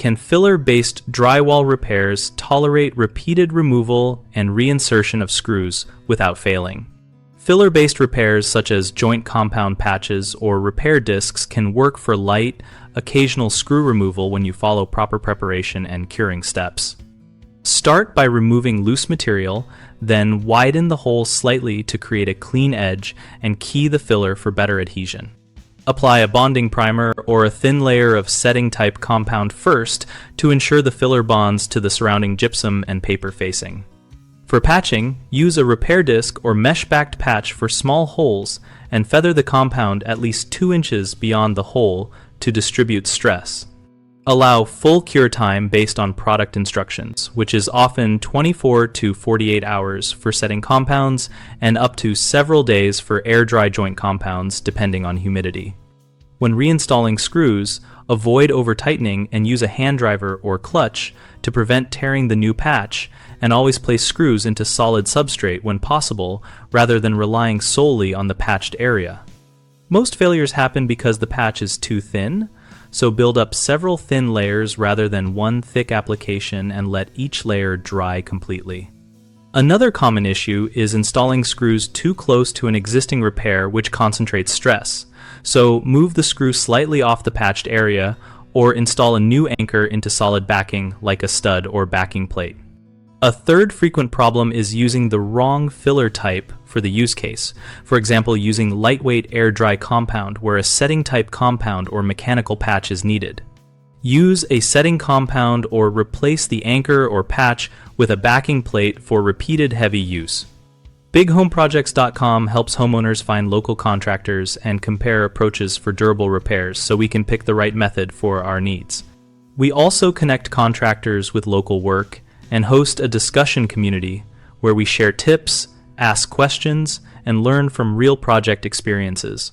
can filler-based drywall repairs tolerate repeated removal and reinsertion of screws without failing? Filler-based repairs such as joint compound patches or repair discs can work for light, occasional screw removal when you follow proper preparation and curing steps. Start by removing loose material, then widen the hole slightly to create a clean edge and key the filler for better adhesion. Apply a bonding primer or a thin layer of setting-type compound first to ensure the filler bonds to the surrounding gypsum and paper facing. For patching, use a repair disc or mesh-backed patch for small holes and feather the compound at least 2 inches beyond the hole to distribute stress. Allow full cure time based on product instructions, which is often 24 to 48 hours for setting compounds and up to several days for air-dry joint compounds depending on humidity. When reinstalling screws, avoid over-tightening and use a hand driver or clutch to prevent tearing the new patch, and always place screws into solid substrate when possible rather than relying solely on the patched area. Most failures happen because the patch is too thin, so build up several thin layers rather than one thick application and let each layer dry completely. Another common issue is installing screws too close to an existing repair, which concentrates stress. So move the screw slightly off the patched area or install a new anchor into solid backing like a stud or backing plate. A third frequent problem is using the wrong filler type for the use case. For example, using lightweight air-dry compound where a setting type compound or mechanical patch is needed. Use a setting compound or replace the anchor or patch with a backing plate for repeated heavy use. BigHomeProjects.com helps homeowners find local contractors and compare approaches for durable repairs so we can pick the right method for our needs. We also connect contractors with local work and host a discussion community where we share tips, ask questions, and learn from real project experiences.